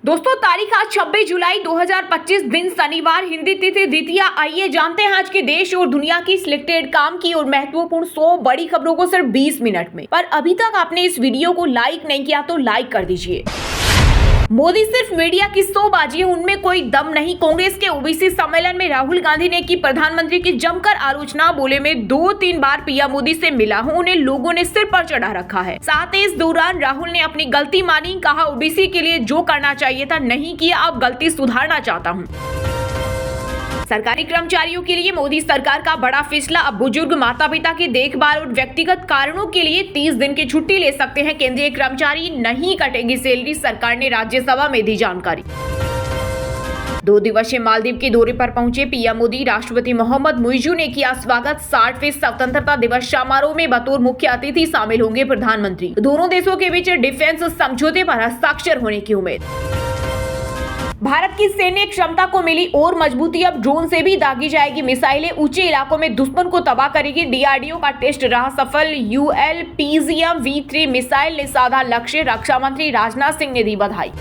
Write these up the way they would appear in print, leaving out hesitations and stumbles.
दोस्तों तारीख आज 26 जुलाई 2025 दिन शनिवार, हिंदी तिथि द्वितीया। आइए जानते हैं आज के देश और दुनिया की सिलेक्टेड काम की और महत्वपूर्ण 100 बड़ी खबरों को सिर्फ 20 मिनट में। पर अभी तक आपने इस वीडियो को लाइक नहीं किया तो लाइक कर दीजिए। मोदी सिर्फ मीडिया की शोबाजी है, उनमें कोई दम नहीं। कांग्रेस के ओबीसी सम्मेलन में राहुल गांधी ने की प्रधानमंत्री की जमकर आलोचना। बोले में 2-3 बार पीएम मोदी से मिला हूं, उन्हें लोगों ने सिर पर चढ़ा रखा है। साथ ही इस दौरान राहुल ने अपनी गलती मानी, कहा ओबीसी के लिए जो करना चाहिए था नहीं किया, अब गलती सुधारना चाहता हूँ। सरकारी कर्मचारियों के लिए मोदी सरकार का बड़ा फैसला। अब बुजुर्ग माता पिता की देखभाल और व्यक्तिगत कारणों के लिए 30 दिन की छुट्टी ले सकते हैं केंद्रीय कर्मचारी, नहीं कटेगी सैलरी। सरकार ने राज्यसभा में दी जानकारी। 2 दिवसीय मालदीव के दौरे पर पहुंचे पीएम मोदी, राष्ट्रपति मोहम्मद मुइज़ू ने किया स्वागत। 60वें स्वतंत्रता दिवस समारोह में बतौर मुख्य अतिथि शामिल होंगे प्रधानमंत्री। दोनों देशों के बीच डिफेंस समझौते पर हस्ताक्षर होने की उम्मीद। भारत की सैन्य क्षमता को मिली और मजबूती, अब ड्रोन से भी दागी जाएगी मिसाइलें, ऊंचे इलाकों में दुश्मन को तबाह करेगी। डीआरडीओ का टेस्ट रहा सफल, ULPGM V3 मिसाइल ने साधा लक्ष्य। रक्षा मंत्री राजनाथ सिंह ने दी बधाई।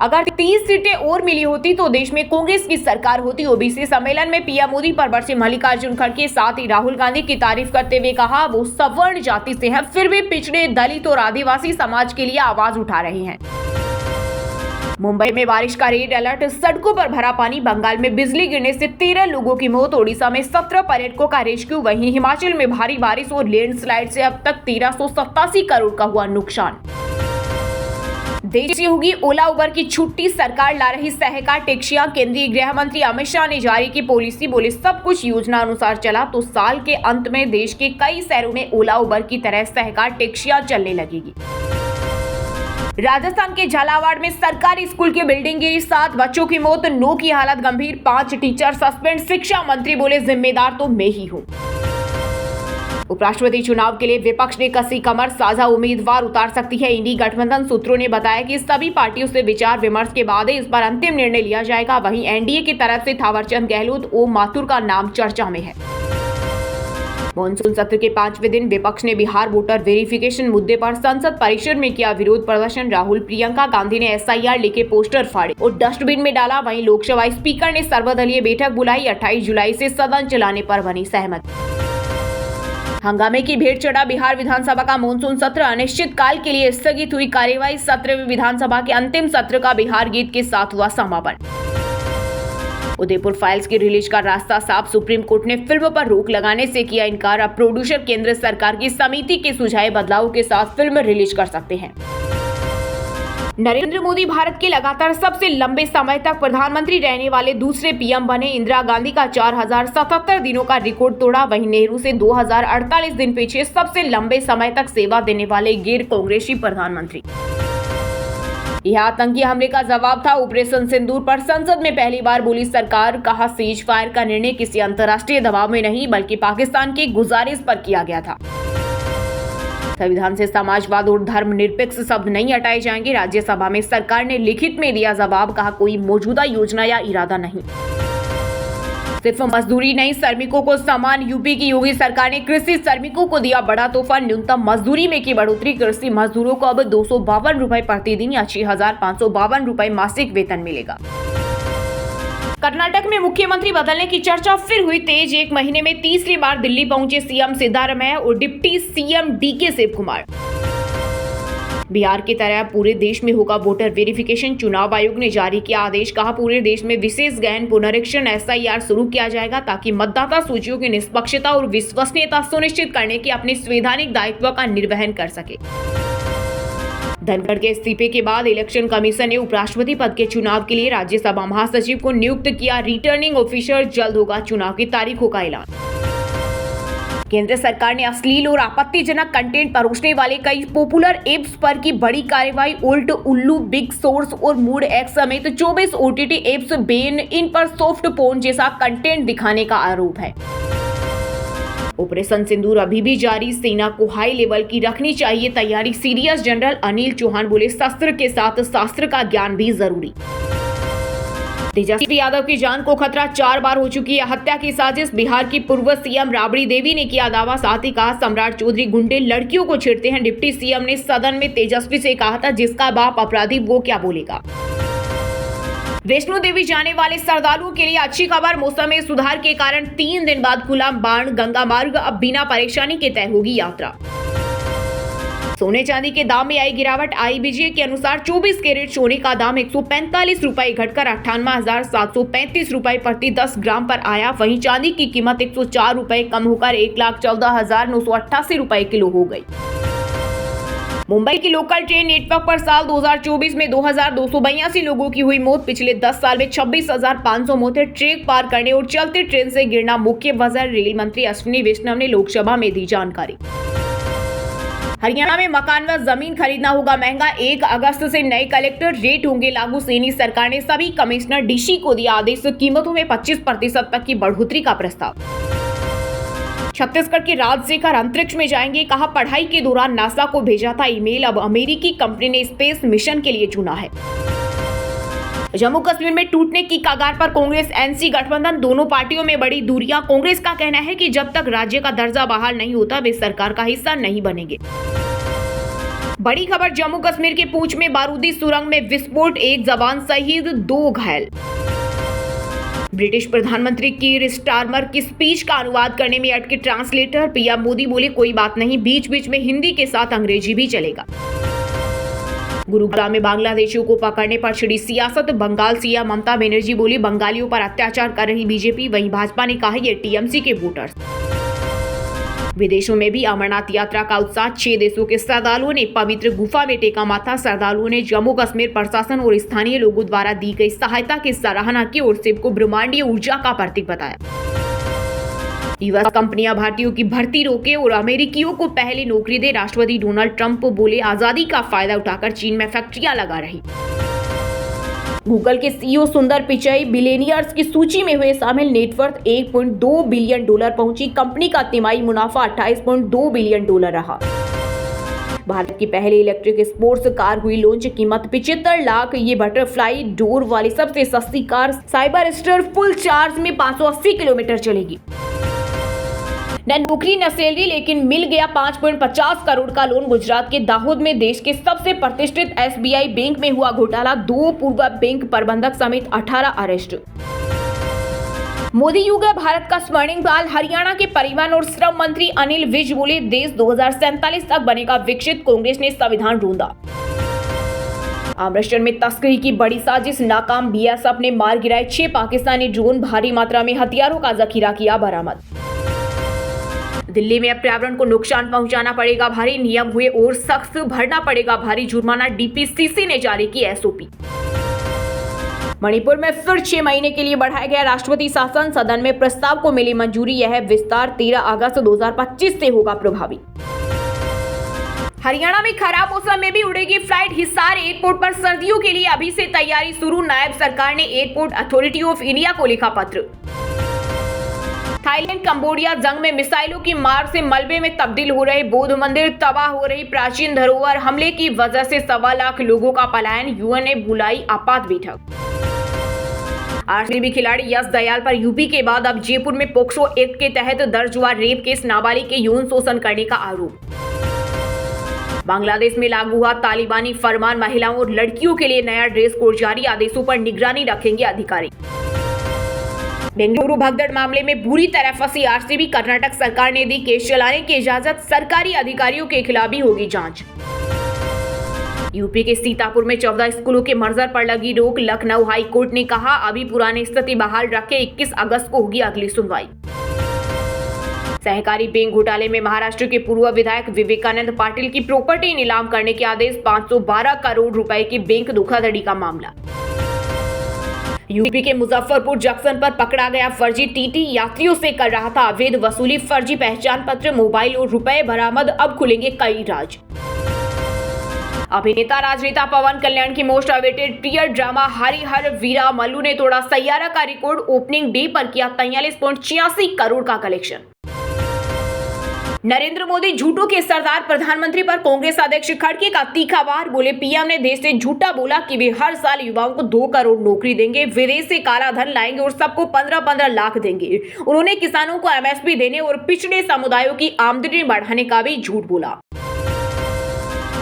अगर 30 सीटें और मिली होती तो देश में कांग्रेस की सरकार होती। ओबीसी सम्मेलन में पीएम मोदी पर बरसे मल्लिकार्जुन खड़गे, साथ ही राहुल गांधी की तारीफ करते हुए कहा वो सवर्ण जाति से हैं, फिर भी पिछड़े, दलित और आदिवासी समाज के लिए आवाज उठा रहे हैं। मुंबई में बारिश का रेड अलर्ट, सड़कों पर भरा पानी। बंगाल में बिजली गिरने से 13 लोगों की मौत, ओडिशा में 17 पर्यटकों का रेस्क्यू। वहीं हिमाचल में भारी बारिश और लैंडस्लाइड से अब तक 1387 करोड़ का हुआ नुकसान। देश से होगी ओला उबर की छुट्टी, सरकार ला रही सहकार टैक्सियां। केंद्रीय गृह मंत्री अमित शाह ने जारी की पॉलिसी, बोले सब कुछ योजना अनुसार चला तो साल के अंत में देश के कई शहरों में ओला उबर की तरह सहकार टैक्सियां चलने लगेगी। राजस्थान के झालावाड़ में सरकारी स्कूल की बिल्डिंग गिरी, 7 बच्चों की मौत, 9 की हालत गंभीर, 5 टीचर सस्पेंड। शिक्षा मंत्री बोले जिम्मेदार तो मैं ही हूं। उपराष्ट्रपति चुनाव के लिए विपक्ष ने कसी कमर, साझा उम्मीदवार उतार सकती है इंडी गठबंधन। सूत्रों ने बताया कि सभी पार्टियों से विचार विमर्श के बाद इस पर अंतिम निर्णय लिया जाएगा। वहीं एनडीए की तरफ से थावरचंद गहलोत, ओम माथुर का नाम चर्चा में है। मॉनसून सत्र के 5वें दिन विपक्ष ने बिहार वोटर वेरिफिकेशन मुद्दे पर संसद परिसर में किया विरोध प्रदर्शन। राहुल, प्रियंका गांधी ने SIR लेके पोस्टर फाड़े और डस्टबिन में डाला। वहीं लोकसभा स्पीकर ने सर्वदलीय बैठक बुलाई, 28 जुलाई से सदन चलाने पर बनी सहमत। हंगामे की भेंट चढ़ा बिहार विधानसभा का मॉनसून सत्र, अनिश्चित काल के लिए स्थगित हुई कार्यवाही। 17वें विधानसभा के अंतिम सत्र का बिहार गीत के साथ हुआ समापन। उदयपुर फाइल्स की रिलीज का रास्ता साफ, सुप्रीम कोर्ट ने फिल्म पर रोक लगाने से किया इनकार। अब प्रोड्यूसर केंद्र सरकार की समिति के सुझाए बदलावों के साथ फिल्म रिलीज कर सकते हैं। नरेंद्र मोदी भारत के लगातार सबसे लंबे समय तक प्रधानमंत्री रहने वाले दूसरे पीएम बने। इंदिरा गांधी का 4077 दिनों का रिकॉर्ड तोड़ा। वहीं नेहरू से 2048 दिन पीछे सबसे लंबे समय तक सेवा देने वाले गैर कांग्रेसी प्रधानमंत्री। यह आतंकी हमले का जवाब था ऑपरेशन सिंदूर पर। संसद में पहली बार बोली सरकार, कहा सीज फायर का निर्णय किसी अंतर्राष्ट्रीय दबाव में नहीं बल्कि पाकिस्तान की गुजारिश पर किया गया था। संविधान से समाजवाद और धर्मनिरपेक्ष शब्द नहीं हटाए जाएंगे। राज्यसभा में सरकार ने लिखित में दिया जवाब, कहा कोई मौजूदा योजना या इरादा नहीं। सिर्फ मजदूरी नहीं, श्रमिकों को सम्मान। यूपी की योगी सरकार ने कृषि श्रमिकों को दिया बड़ा तोहफा, न्यूनतम मजदूरी में की बढ़ोतरी। कृषि मजदूरों को अब 252 रुपए प्रतिदिन या 6552 रुपए मासिक वेतन मिलेगा। कर्नाटक में मुख्यमंत्री बदलने की चर्चा फिर हुई तेज। 1 महीने में तीसरी बार दिल्ली पहुंचे सीएम सिद्धारमैया और deputy CM DK Shivakumar. Bihar की तरह पूरे देश में होगा वोटर वेरिफिकेशन, चुनाव आयोग ने जारी किया आदेश। कहा पूरे देश में विशेष गहन पुनरीक्षण SIR शुरू किया जाएगा ताकि मतदाता सूचियों की निष्पक्षता और विश्वसनीयता सुनिश्चित करने के अपने संवैधानिक दायित्व का निर्वहन कर सके। धनखड़ के इस्तीफे के बाद इलेक्शन कमीशन ने उपराष्ट्रपति पद के चुनाव के लिए राज्यसभा महासचिव को नियुक्त किया। रिटर्निंग ऑफिसर, जल्द होगा चुनाव की तारीखों का ऐलान। केंद्र सरकार ने अश्लील और आपत्तिजनक कंटेंट परोसने वाले कई पॉपुलर एप्स पर की बड़ी कार्रवाई। उल्ट, उल्लू, बिग सोर्स और मूड एक्स समेत 24 OTT एप्स बैन। इन पर सॉफ्ट पोर्न जैसा कंटेंट दिखाने का आरोप है। ऑपरेशन सिंदूर अभी भी जारी, सेना को हाई लेवल की रखनी चाहिए तैयारी। सीडीएस जनरल अनिल चौहान बोले शस्त्र के साथ शास्त्र का ज्ञान भी जरूरी। तेजस्वी यादव की जान को खतरा, 4 बार हो चुकी है हत्या की साजिश। बिहार की पूर्व सीएम राबड़ी देवी ने किया दावा, साथ ही कहा सम्राट चौधरी गुंडे लड़कियों को छेड़ते हैं। डिप्टी सीएम ने सदन में तेजस्वी से कहा था, जिसका बाप अपराधी वो क्या बोलेगा। वैष्णो देवी जाने वाले श्रद्धालुओं के लिए अच्छी खबर, मौसम में सुधार के कारण 3 दिन बाद खुला बाण गंगा मार्ग, अब बिना परेशानी के तय होगी यात्रा। सोने चांदी के दाम में आई गिरावट, आईबीजे के अनुसार 24 कैरेट सोने का दाम 145 रुपए घटकर 58,735 रुपए प्रति 10 ग्राम पर आया। वहीं चांदी की कीमत 104 रुपए कम होकर 1,14,988 रुपए किलो हो गई। मुंबई की लोकल ट्रेन नेटवर्क पर साल 2024 में 2,282 लोगों की हुई मौत। पिछले 10 साल में 26,500 मौतें। ट्रैक पार करने और चलते ट्रेन से गिरना मुख्य वजह, रेल मंत्री अश्विनी वैष्णव ने लोकसभा में दी जानकारी। हरियाणा में मकान व जमीन खरीदना होगा महंगा, 1 अगस्त से नए कलेक्टर रेट होंगे लागू। सैनी सरकार ने सभी कमिश्नर डीसी को दिया आदेश, कीमतों में 25% तक की बढ़ोतरी का प्रस्ताव। छत्तीसगढ़ के राजशेखर अंतरिक्ष में जाएंगे, कहा पढ़ाई के दौरान नासा को भेजा था ईमेल, अब अमेरिकी कंपनी ने स्पेस मिशन के लिए चुना है। जम्मू कश्मीर में टूटने की कगार पर कांग्रेस एनसी गठबंधन, दोनों पार्टियों में बड़ी दूरियां। कांग्रेस का कहना है कि जब तक राज्य का दर्जा बहाल नहीं होता वे सरकार का हिस्सा नहीं बनेंगे। बड़ी खबर, जम्मू कश्मीर के पूंछ में बारूदी सुरंग में विस्फोट, 1 जवान शहीद 2 घायल। ब्रिटिश प्रधानमंत्री कीर स्टारमर की स्पीच का अनुवाद करने में अटके ट्रांसलेटर, पीएम मोदी बोले कोई बात नहीं, बीच बीच में हिंदी के साथ अंग्रेजी भी चलेगा। गुरुग्राम में बांग्लादेशियों को पकड़ने पर छिड़ी सियासत, बंगाल सीएम ममता बनर्जी बोली बंगालियों पर अत्याचार कर रही बीजेपी। वहीं भाजपा ने कहा ये टीएमसी के वोटर्स। विदेशों में भी अमरनाथ यात्रा का उत्साह, 6 देशों के श्रद्धालुओं ने पवित्र गुफा में टेका माथा। श्रद्धालुओं ने जम्मू कश्मीर प्रशासन और स्थानीय लोगों द्वारा दी गई सहायता की सराहना की और शिव को ब्रह्मांडीय ऊर्जा का प्रतीक बताया। यूएस कंपनियां भारतीयों की भर्ती रोके और अमेरिकियों को पहले नौकरी दे, राष्ट्रपति डोनाल्ड ट्रंप बोले आजादी का फायदा उठाकर चीन में फैक्ट्रियां लगा रही। गूगल के सीईओ सुंदर पिचाई बिलियनियर्स की सूची में हुए शामिल, नेटवर्थ $1.2 बिलियन पहुंची। कंपनी का तिमाही मुनाफा $28.2 बिलियन रहा। भारत की पहली इलेक्ट्रिक स्पोर्ट्स कार हुई लॉन्च, कीमत 75 लाख। ये बटरफ्लाई डोर वाली सबसे सस्ती car cyber star full charge में 580 किलोमीटर चलेगी। न नौकरी न सैलरी, लेकिन मिल गया 5.50 करोड़ का लोन। गुजरात के दाहोद में देश के सबसे प्रतिष्ठित एसबीआई बैंक में हुआ घोटाला, 2 पूर्व बैंक प्रबंधक समेत 18 अरेस्ट। मोदी युग है भारत का स्वर्णिम काल, हरियाणा के परिवहन और श्रम मंत्री अनिल विज बोले देश 2047 तक बनेगा विकसित, कांग्रेस ने संविधान रोंदा। अमृतसर में तस्करी की बड़ी साजिश नाकाम, बीएसएफ ने मार गिराए 6 पाकिस्तानी ड्रोन, भारी मात्रा में हथियारों का जखीरा किया बरामद। दिल्ली में अब पर्यावरण को नुकसान पहुंचाना पड़ेगा भारी, नियम हुए और सख्त, भरना पड़ेगा भारी जुर्माना, डीपीसीसी ने जारी की एसओपी। मणिपुर में फिर 6 महीने के लिए बढ़ाया गया राष्ट्रपति शासन, सदन में प्रस्ताव को मिली मंजूरी, यह विस्तार 13 अगस्त 2025 से होगा प्रभावी। हरियाणा में खराब मौसम में भी उड़ेगी फ्लाइट, हिसार एयरपोर्ट पर सर्दियों के लिए अभी से तैयारी शुरू, नायब सरकार ने एयरपोर्ट अथॉरिटी ऑफ इंडिया को लिखा पत्र। थाईलैंड कंबोडिया जंग में मिसाइलों की मार से मलबे में तब्दील हो रहे बौद्ध मंदिर, तबाह हो रही प्राचीन धरोहर, हमले की वजह से 1.25 लाख लोगों का पलायन, यूएन ने बुलाई आपात बैठक। आरसीबी खिलाड़ी यश दयाल पर यूपी के बाद अब जयपुर में पोक्सो एक्ट के तहत दर्ज हुआ रेप केस, नाबालिग के यौन शोषण करने का आरोप। बांग्लादेश में लागू हुआ तालिबानी फरमान, महिलाओं और लड़कियों के लिए नया ड्रेस कोड जारी, आदेशों पर निगरानी रखेंगे अधिकारी। बेंगलुरु भगदड़ मामले में बुरी तरह फंसी आरसीबी, कर्नाटक सरकार ने दी केस चलाने की इजाजत, सरकारी अधिकारियों के खिलाफ भी होगी जांच। यूपी के सीतापुर में 14 स्कूलों के मर्जर पर लगी रोक, लखनऊ हाई कोर्ट ने कहा अभी पुरानी स्थिति बहाल रखे, 21 अगस्त को होगी अगली सुनवाई। सहकारी बैंक घोटाले में महाराष्ट्र के पूर्व विधायक विवेकानंद पाटिल की प्रॉपर्टी नीलाम करने के आदेश, 512 करोड़ रुपए की बैंक धोखाधड़ी का मामला। यूपी के मुजफ्फरपुर जंक्शन पर पकड़ा गया फर्जी टीटी, यात्रियों से कर रहा था अवैध वसूली, फर्जी पहचान पत्र, मोबाइल और रुपए बरामद, अब खुलेंगे कई राज। अभिनेता राजनेता पवन कल्याण की मोस्ट अवेटेड टीयर ड्रामा हरिहर वीरा मल्लू ने तोड़ा सैयारा का रिकॉर्ड, ओपनिंग डे पर किया 43.86 करोड़ का कलेक्शन। नरेंद्र मोदी झूठों के सरदार, प्रधानमंत्री पर कांग्रेस अध्यक्ष खड़गे का तीखा वार। बोले पीएम ने देश से झूठा बोला कि वे हर साल युवाओं को 2 करोड़ नौकरी देंगे, विदेश से काला धन लाएंगे और सबको 15-15 लाख देंगे। उन्होंने किसानों को एमएसपी देने और पिछड़े समुदायों की आमदनी बढ़ाने का भी झूठ बोला।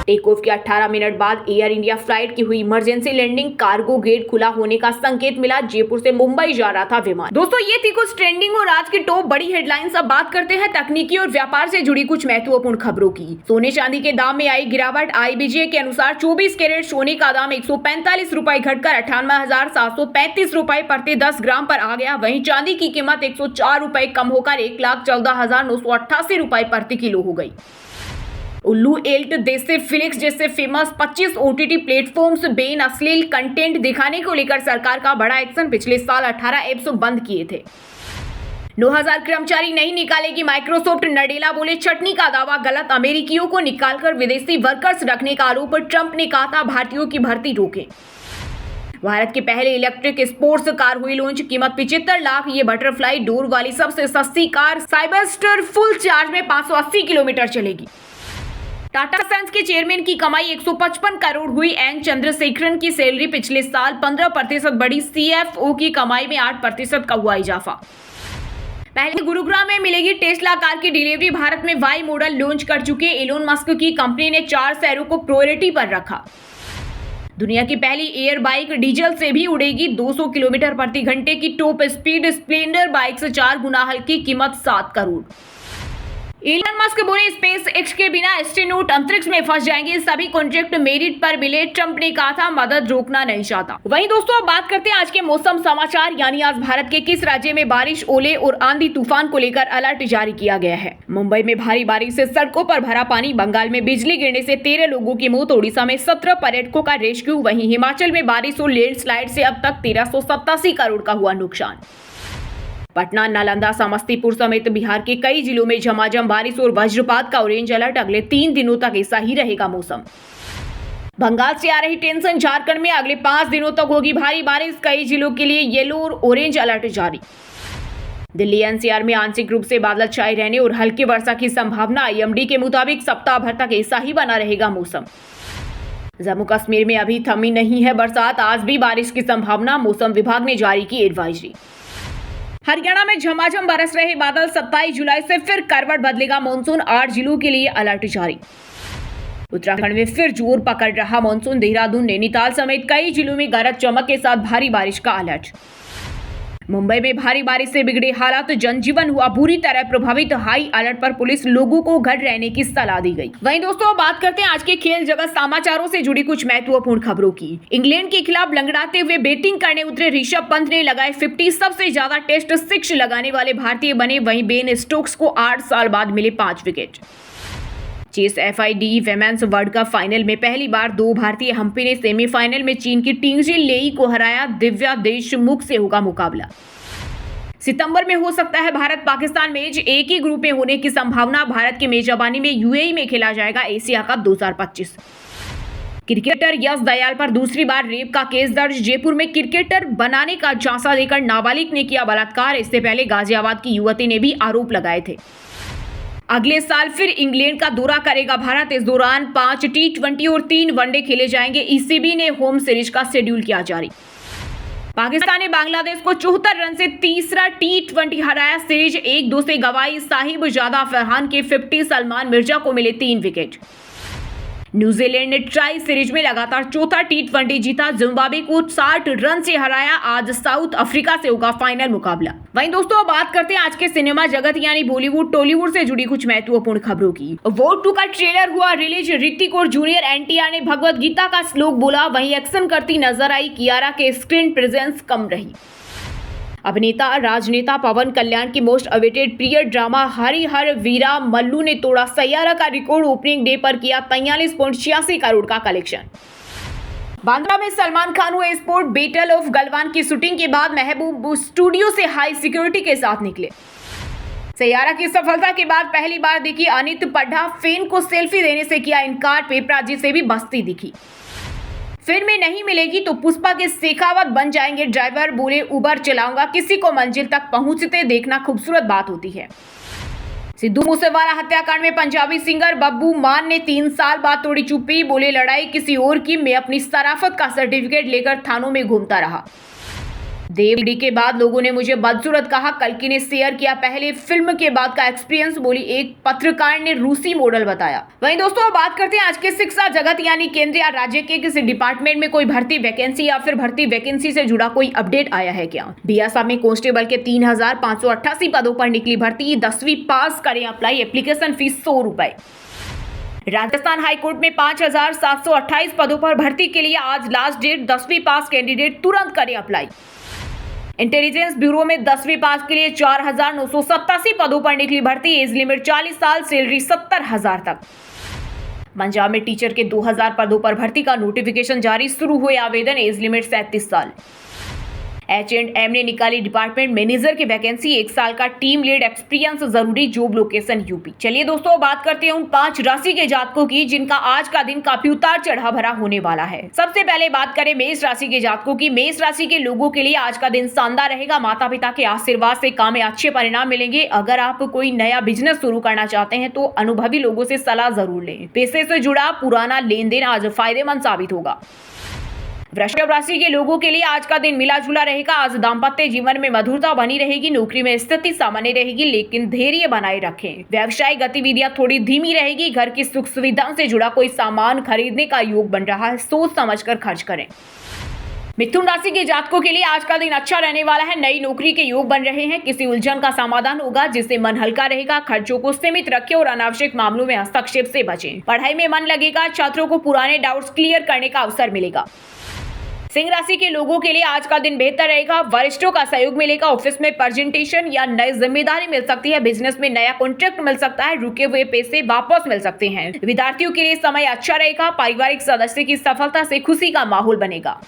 टेक ऑफ के 18 मिनट बाद एयर इंडिया फ्लाइट की हुई इमरजेंसी लैंडिंग, कार्गो गेट खुला होने का संकेत मिला। जयपुर से मुंबई जा रहा था विमान। दोस्तों ये थी कुछ ट्रेंडिंग और आज की टॉप बड़ी हेडलाइंस। अब बात करते हैं तकनीकी और व्यापार से जुड़ी कुछ महत्वपूर्ण खबरों की। सोने चांदी के दाम में आई गिरावट। IBJ के अनुसार 24 कैरेट सोने का दाम 145 रुपए घटकर 98,735 रुपए प्रति 10 ग्राम पर आ गया। वहीं चांदी की कीमत 104 रुपए कम होकर 1,14,988 रुपए प्रति किलो हो गई। उल्लू एल्ट देश से फ्लिक्स जैसे फेमस 25 OTT प्लेटफॉर्म्स बेन अश्लील कंटेंट दिखाने को लेकर सरकार का बड़ा एक्शन। पिछले साल 18 ऐप्स बंद किए थे। 9,000 कर्मचारी नहीं निकालेगी माइक्रोसॉफ्ट। नडेला बोले चटनी का दावा गलत, अमेरिकियों को निकालकर विदेशी वर्कर्स रखने का आरोप। ट्रंप ने कहा था भारतीयों की भर्ती रोकें। भारत के पहले इलेक्ट्रिक स्पोर्ट्स कार हुई लॉन्च, कीमत 75 लाख। ये बटरफ्लाई डोर वाली सबसे सस्ती कार साइबरस्टर फुल चार्ज में 580 किलोमीटर चलेगी। टाटा सन्स के चेयरमैन की कमाई 155 करोड़ हुई। एन चंद्रशेखरन की सैलरी पिछले साल 15% बढ़ी। CFO की कमाई में 8% का हुआ इजाफा। पहले गुरुग्राम में मिलेगी टेस्ला कार की डिलीवरी। भारत में वाई मॉडल लॉन्च कर चुके एलोन मस्क की कंपनी ने 4 शहरों को प्रायोरिटी पर रखा। दुनिया की पहली एयर बाइक डीजल से भी उड़ेगी। 200 किलोमीटर प्रति घंटे की टॉप स्पीड स्प्लेंडर बाइक से 4 गुना हल्की, कीमत 7 करोड़। एलन मस्क बोले स्पेस एक्स के बिना एस्ट्रोनॉट अंतरिक्ष में फंस जाएंगे, सभी कॉन्ट्रैक्ट मेरिट पर मिले। ट्रंप ने कहा था मदद रोकना नहीं चाहता। वहीं दोस्तों अब बात करते हैं आज के मौसम समाचार, यानी आज भारत के किस राज्य में बारिश, ओले और आंधी तूफान को लेकर अलर्ट जारी किया गया है। मुंबई में भारी बारिश से सड़कों पर भरा पानी। बंगाल में बिजली गिरने से 13 लोगों की मौत। ओडिशा में 17 पर्यटकों का रेस्क्यू। वहीं हिमाचल में बारिश और लैंडस्लाइड से अब तक 1387 करोड़ का हुआ नुकसान। पटना, नालंदा, समस्तीपुर समेत बिहार के कई जिलों में झमाझम बारिश और वज्रपात का ऑरेंज अलर्ट। अगले 3 दिनों तक ऐसा ही रहेगा मौसम। बंगाल से आ रही टेंशन, झारखंड में अगले 5 दिनों तक होगी भारी बारिश। कई जिलों के लिए येलो और ऑरेंज अलर्ट जारी। दिल्ली NCR में आंशिक रूप से बादल छाए रहने और हल्की वर्षा की संभावना। IMD के मुताबिक सप्ताह भर तक ऐसा ही बना रहेगा मौसम। जम्मू कश्मीर में अभी थमी नहीं है बरसात, आज भी बारिश की संभावना। मौसम विभाग ने जारी की एडवाइजरी। हरियाणा में झमाझम बरस रहे बादल। 27 जुलाई से फिर करवट बदलेगा मॉनसून। 8 जिलों के लिए अलर्ट जारी। उत्तराखंड में फिर जोर पकड़ रहा मॉनसून। देहरादून, नैनीताल समेत कई जिलों में गरज चमक के साथ भारी बारिश का अलर्ट। मुंबई में भारी बारिश से बिगड़े हालात, जनजीवन हुआ बुरी तरह प्रभावित। हाई अलर्ट पर पुलिस, लोगों को घर रहने की सलाह दी गई। वहीं दोस्तों बात करते हैं आज के खेल जगत समाचारों से जुड़ी कुछ महत्वपूर्ण खबरों की। इंग्लैंड के खिलाफ लंगड़ाते हुए बैटिंग करने उतरे ऋषभ पंत ने लगाए 50। सबसे ज्यादा टेस्ट 6 लगाने वाले भारतीय बने। वहीं बेन स्टोक्स को 8 साल बाद मिले 5 wicket. Chess FIDE women's world cup final में पहली बार 2 भारतीय हम्पी ने सेमीफाइनल में चीन की टिंगजी लेई को हराया। दिव्या देशमुख से होगा मुकाबला। सितंबर में हो सकता है भारत पाकिस्तान मैच, एक ही ग्रुप में होने की संभावना। भारत की मेजबानी में UAE में खेला जाएगा एशिया कप 2025। क्रिकेटर यश दयाल पर दूसरी बार रेप का केस दर्ज। जयपुर में क्रिकेटर बनाने का झांसा देकर नाबालिग ने किया बलात्कार। इससे पहले गाजियाबाद की युवती ने भी आरोप लगाए थे। अगले साल फिर इंग्लैंड का दौरा करेगा भारत। इस दौरान 5 T20 और 3 वनडे खेले जाएंगे। ECB ने होम सीरीज का शेड्यूल किया जारी। पाकिस्तान ने बांग्लादेश को 74 रन से तीसरा T20 हराया। सीरीज 1-2 से गंवाई। साहिब जादा फरहान के 50, सलमान मिर्जा को मिले 3 विकेट। न्यूजीलैंड ने ट्राई सीरीज में लगातार चौथा T20 जीता। जिम्बाब्वे को 60 रन से हराया। आज साउथ अफ्रीका से होगा फाइनल मुकाबला। वहीं दोस्तों बात करते हैं आज के सिनेमा जगत यानी बॉलीवुड टॉलीवुड से जुड़ी कुछ महत्वपूर्ण खबरों की। वॉर 2 का ट्रेलर हुआ रिलीज। ऋतिक और जूनियर NTR ने भगवत गीता का श्लोक बोला। वहीं एक्शन करती नजर आई। कियारा के स्क्रीन प्रेजेंस कम रही। अभिनेता राजनेता पवन कल्याण की most awaited period drama Hari Hara Veera Mallu ने तोड़ा सैयारा का रिकॉर्ड। ओपनिंग डे पर किया 43.86 करोड़ का कलेक्शन। बांद्रा में सलमान खान हुए स्पोर्ट बैटल ऑफ गलवान की शूटिंग के बाद महबूब स्टूडियो से हाई सिक्योरिटी के साथ निकले। सैयारा की सफलता के बाद पहली बार दिखी अनित पड्ढा। फैन को सेल्फी देने से किया इनकार। पेपराजी से भी बस्ती दिखी। फिल्म में नहीं मिलेगी तो पुष्पा के शेखावत बन जाएंगे ड्राइवर। बोले उबर चलाऊंगा, किसी को मंजिल तक पहुंचते देखना खूबसूरत बात होती है। सिद्धू मूसेवाला हत्याकांड में पंजाबी सिंगर बब्बू मान ने 3 साल बाद तोड़ी चुप्पी, बोले लड़ाई किसी और की, मैं अपनी शराफत का सर्टिफिकेट लेकर थानों में घूमता रहा। देवडी के बाद लोगों ने मुझे बदसूरत कहा, कल्कि ने शेयर किया पहले फिल्म के बाद का एक्सपीरियंस, बोली एक पत्रकार ने रूसी मॉडल बताया। वहीं दोस्तों बात करते हैं आज के शिक्षा जगत यानी केंद्र या राज्य के किसी डिपार्टमेंट में कोई भर्ती वैकेंसी या फिर भर्ती वैकेंसी से जुड़ा कोई अपडेट आया है क्या। बीएसएफ में कांस्टेबल के 3,588 पदों पर निकली भर्ती, 10वीं पास करें अप्लाई, एप्लीकेशन फीस 100 रुपए। राजस्थान हाईकोर्ट में 5,728 पदों पर भर्ती के लिए आज लास्ट डेट, 10वीं पास कैंडिडेट तुरंत करें अप्लाई। इंटेलिजेंस ब्यूरो में 10वीं पास के लिए 4,987 पदों पर निकली भर्ती, एज लिमिट 40 साल, सैलरी 70,000 तक। पंजाब में टीचर के 2,000 पदों पर भर्ती का नोटिफिकेशन जारी, शुरू हुए आवेदन, एज लिमिट 37 साल। H&M ने निकाली डिपार्टमेंट मैनेजर की वैकेंसी, 1 साल का टीम लीड एक्सपीरियंस जरूरी, जॉब लोकेशन यूपी। चलिए दोस्तों बात करते हैं उन 5 राशि के जातकों की जिनका आज का दिन काफी उतार चढ़ाव भरा होने वाला है। सबसे पहले बात करें मेष राशि के जातकों की। मेष राशि के लोगों के लिए आज का दिन शानदार रहेगा। माता पिता के आशीर्वाद से काम में अच्छे परिणाम मिलेंगे। अगर आप कोई नया बिजनेस शुरू करना चाहते हैं तो अनुभवी लोगों से सलाह जरूर लें। पैसे से जुड़ा पुराना लेन देन आज फायदेमंद साबित होगा। वृषभ राशि के लोगों के लिए आज का दिन मिला जुला रहेगा। आज दाम्पत्य जीवन में मधुरता बनी रहेगी। नौकरी में स्थिति सामान्य रहेगी, लेकिन धैर्य बनाए रखें। व्यावसायिक गतिविधियां थोड़ी धीमी रहेगी। घर की सुख सुविधाओं से जुड़ा कोई सामान खरीदने का योग बन रहा है, सोच समझकर खर्च करें। मिथुन राशि के जातकों के लिए आज का दिन अच्छा रहने वाला है। नई नौकरी के योग बन रहे हैं। किसी उलझन का समाधान होगा जिससे मन हल्का रहेगा। खर्चों को सीमित रखें और अनावश्यक मामलों में हस्तक्षेप से बचें। पढ़ाई में मन लगेगा। छात्रों को पुराने डाउट्स क्लियर करने का अवसर मिलेगा। सिंह राशि के लोगों के लिए आज का दिन बेहतर रहेगा। वरिष्ठों का सहयोग मिलेगा। ऑफिस में प्रेजेंटेशन या नई जिम्मेदारी मिल सकती है। बिजनेस में नया कॉन्ट्रैक्ट मिल सकता है। रुके हुए पैसे वापस मिल सकते हैं। विद्यार्थियों के लिए समय अच्छा रहेगा। पारिवारिक सदस्य की सफलता से खुशी का माहौल बनेगा।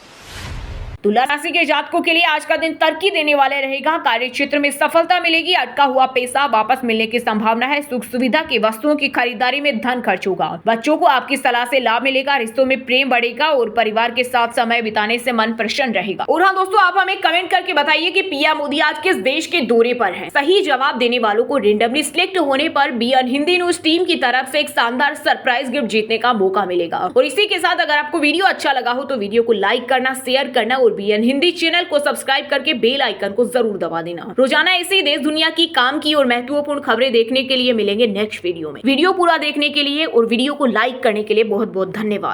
तुला राशि के जातकों के लिए आज का दिन तरक्की देने वाले रहेगा। कार्य क्षेत्र में सफलता मिलेगी। अटका हुआ पैसा वापस मिलने की संभावना है। सुख सुविधा की वस्तुओं की खरीदारी में धन खर्च होगा। बच्चों को आपकी सलाह से लाभ मिलेगा। रिश्तों में प्रेम बढ़ेगा और परिवार के साथ समय बिताने से मन प्रसन्न रहेगा। और हाँ दोस्तों, आप हमें कमेंट करके बताइए कि पीएम मोदी आज किस देश के दौरे पर हैं। सही जवाब देने वालों को रेंडमली सिलेक्ट होने पर बीएन हिंदी न्यूज टीम की तरफ से एक शानदार सरप्राइज गिफ्ट जीतने का मौका मिलेगा। और इसी के साथ अगर आपको वीडियो अच्छा लगा हो तो वीडियो को लाइक करना, शेयर करना और बीएन हिंदी चैनल को सब्सक्राइब करके बेल आइकन को जरूर दबा देना। रोजाना ऐसी देश दुनिया की काम की और महत्वपूर्ण खबरें देखने के लिए मिलेंगे नेक्स्ट वीडियो में। वीडियो पूरा देखने के लिए और वीडियो को लाइक करने के लिए बहुत बहुत धन्यवाद।